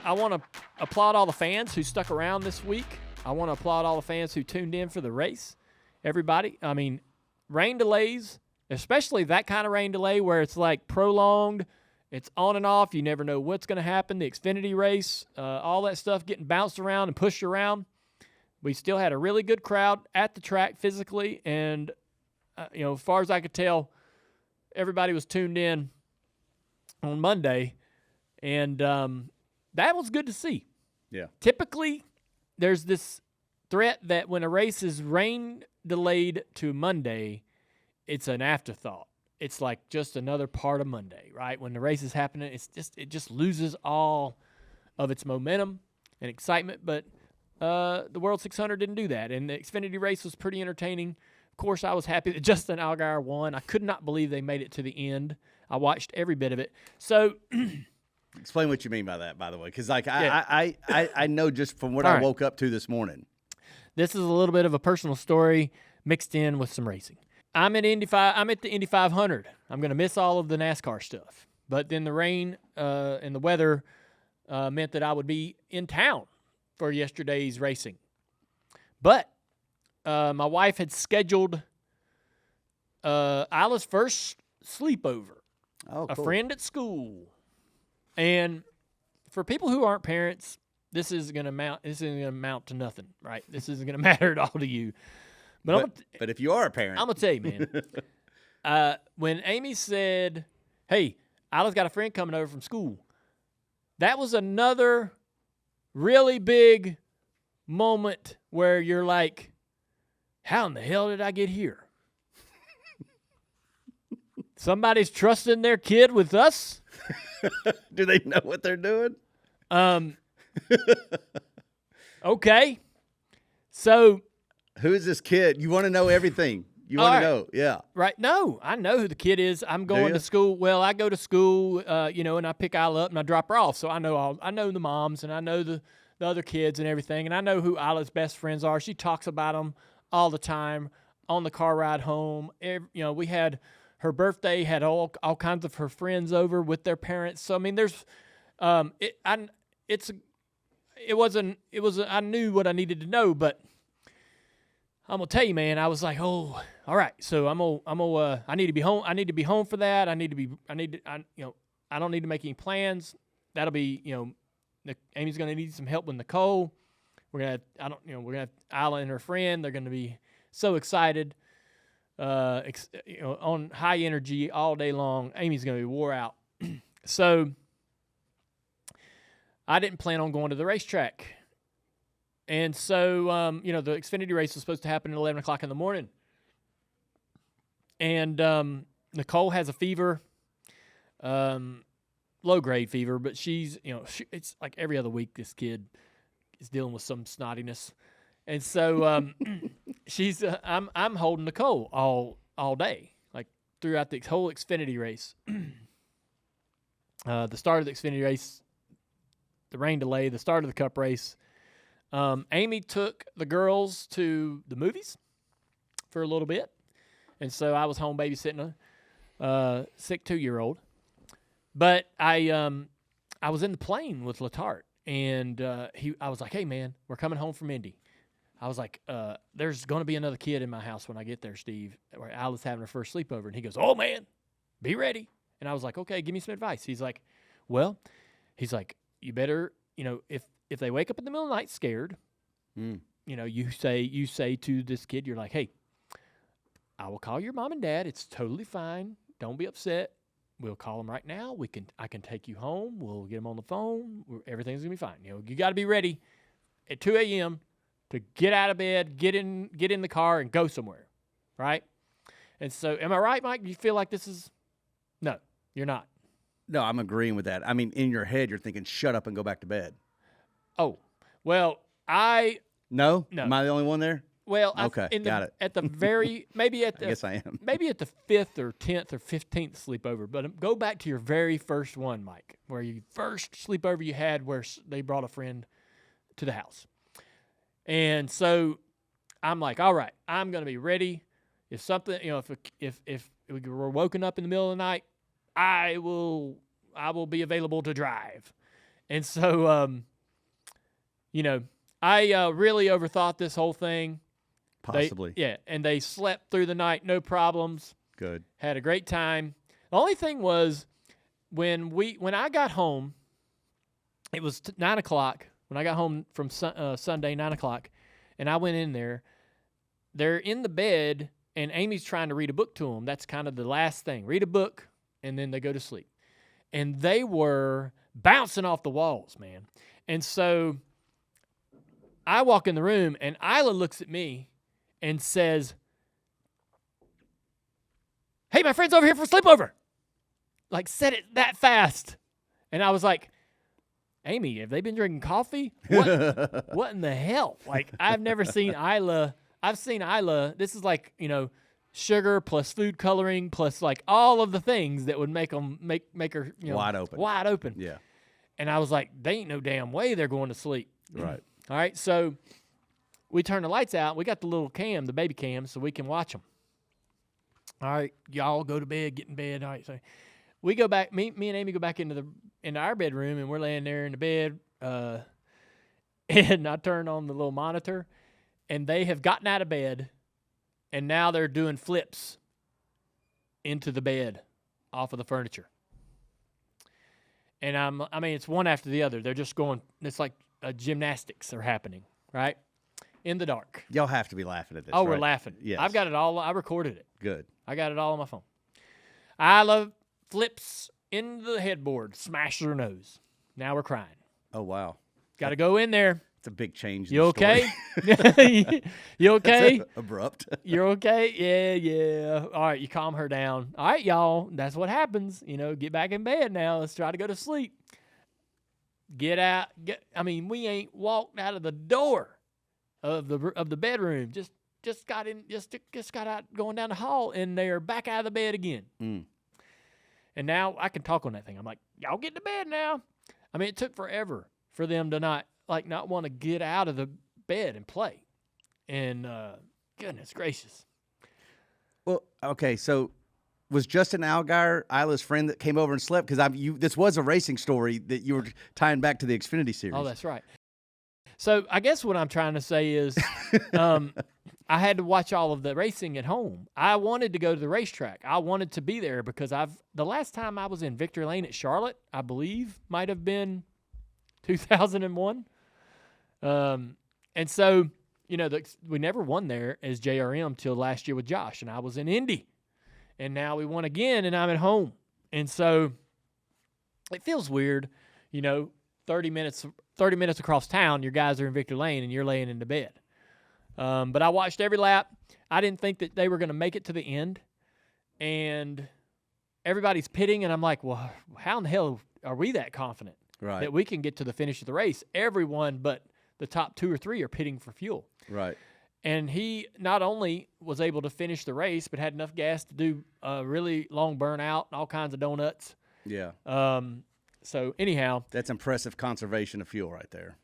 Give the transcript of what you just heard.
to applaud all the fans who stuck around this week. I want to applaud all the fans who tuned in for the race. Everybody, I mean, rain delays, especially that kind of rain delay where it's like prolonged, it's on and off, you never know what's going to happen, the Xfinity race, all that stuff getting bounced around and pushed around. We still had a really good crowd at the track physically, and, as far as I could tell, everybody was tuned in on Monday, and that was good to see. Yeah. Typically, there's this threat that when a race is rain delayed to Monday, it's an afterthought. It's like just another part of Monday, right? When the race is happening, it just loses all of its momentum and excitement. But the World 600 didn't do that, and the Xfinity race was pretty entertaining. Of course, I was happy that Justin Allgaier won. I could not believe they made it to the end. I watched every bit of it. So, explain what you mean by that, by the way, because I know just from what I woke up to this morning. This is a little bit of a personal story mixed in with some racing. I'm at the Indy 500. I'm going to miss all of the NASCAR stuff. But then the rain and the weather meant that I would be in town for yesterday's racing. But my wife had scheduled Isla's first sleepover. Oh, cool. A friend at school. And for people who aren't parents, this isn't going to amount to nothing, right? This isn't going to matter at all to you. But if you are a parent, I'm going to tell you, man. When Amy said, hey, Isla's got a friend coming over from school, that was another really big moment where you're like, how in the hell did I get here? Somebody's trusting their kid with us? Do they know what they're doing? Okay. So, who is this kid? You want to know everything. You want to know. Yeah. Right. No, I know who the kid is. I'm going to school. Well, I go to school, and I pick Isla up and I drop her off. So I know the moms and I know the other kids and everything. And I know who Isla's best friends are. She talks about them all the time on the car ride home. We had her birthday, had all kinds of her friends over with their parents. So, I mean, there's, I knew what I needed to know, but I'm gonna tell you, man, I was like, oh, all right. So I need to be home. I need to be home for that. I don't need to make any plans. That'll be, Amy's gonna need some help with Nicole. We're gonna have Isla and her friend. They're gonna be so excited, on high energy all day long. Amy's gonna be wore out. So I didn't plan on going to the racetrack. And so, the Xfinity race was supposed to happen at 11 o'clock in the morning. And Nicole has a fever, low-grade fever, but she's, it's like every other week this kid is dealing with some snottiness. And so I'm holding Nicole all day, like throughout the whole Xfinity race. The start of the Xfinity race, the rain delay, the start of the Cup race. Amy took the girls to the movies for a little bit, and so I was home babysitting a sick 2-year-old. But I was in the plane with Letarte, and I was like, "Hey, man, we're coming home from Indy." I was like, "There's going to be another kid in my house when I get there, Steve. Where Alice having her first sleepover," and he goes, "Oh man, be ready." And I was like, "Okay, give me some advice." He's like, "You better, if they wake up in the middle of the night scared, you say to this kid, you're like, hey, I will call your mom and dad. It's totally fine. Don't be upset. We'll call them right now. I can take you home. We'll get them on the phone. Everything's gonna be fine. You got to be ready at 2 a.m. to get out of bed, get in the car, and go somewhere, right?" And so, am I right, Mike? Do you feel like this is? No, you're not. No, I'm agreeing with that. I mean, in your head, you're thinking, shut up and go back to bed. Oh, well, No? No. Am I the only one there? Well, okay, got it. At the very, maybe at the, I guess I am. Maybe at the 5th or 10th or 15th sleepover, but go back to your very first one, Mike, where you first sleepover you had where they brought a friend to the house. And so I'm like, all right, I'm going to be ready. If something, if we were woken up in the middle of the night, I will be available to drive. And so, I really overthought this whole thing. Possibly. And they slept through the night, no problems. Good. Had a great time. The only thing was when I got home, it was 9 o'clock. When I got home from Sunday, 9 o'clock, and I went in there, they're in the bed, and Amy's trying to read a book to them. That's kind of the last thing. Read a book, and then they go to sleep. And they were bouncing off the walls, man. And so I walk in the room, and Isla looks at me and says, "Hey, my friend's over here for sleepover." Like, said it that fast. And I was like, "Amy, have they been drinking coffee? What in the hell?" Like, I've never seen Isla. I've seen Isla. This is like, sugar plus food coloring plus like all of the things that would make her wide open. Wide open. Yeah. And I was like, they ain't no damn way they're going to sleep. Right. All right. So we turn the lights out. We got the little cam, the baby cam, so we can watch them. All right, y'all go to bed, get in bed. All right. So we go back. Me and Amy go back into our bedroom, and we're laying there in the bed. And I turn on the little monitor, and they have gotten out of bed, and now they're doing flips into the bed off of the furniture. And it's one after the other. They're just going. It's like gymnastics are happening, right? In the dark. Y'all have to be laughing at this. Oh, right? We're laughing. Yes. I've got it all. I recorded it. Good. I got it all on my phone. Isla flips into the headboard, smashes her nose. Now we're crying. Oh, wow. Got to go in there. It's a big change. You okay? You okay? That's abrupt. You're okay? Yeah. All right, you calm her down. All right, y'all. That's what happens. Get back in bed now. Let's try to go to sleep. Get out. We ain't walked out of the door of the bedroom. Just got in. Just got out going down the hall, and they're back out of the bed again. Mm. And now I can talk on that thing. I'm like, y'all get to bed now. It took forever for them to not want to get out of the bed and play. And goodness gracious. Well, okay, so was Justin Allgaier Isla's friend that came over and slept? Because this was a racing story that you were tying back to the Xfinity series. Oh, that's right. So I guess what I'm trying to say is I had to watch all of the racing at home. I wanted to go to the racetrack. I wanted to be there because the last time I was in Victory Lane at Charlotte, I believe, might have been 2001. And so, we never won there as JRM till last year with Josh, and I was in Indy. And now we won again, and I'm at home. And so it feels weird, 30 minutes across town, your guys are in Victory Lane, and you're laying in the bed. But I watched every lap. I didn't think that they were going to make it to the end. And everybody's pitting, and I'm like, well, how in the hell are we that confident that we can get to the finish of the race? Everyone but the top 2 or 3 are pitting for fuel. Right. And he not only was able to finish the race, but had enough gas to do a really long burnout and all kinds of donuts. Yeah. So anyhow. That's impressive conservation of fuel right there.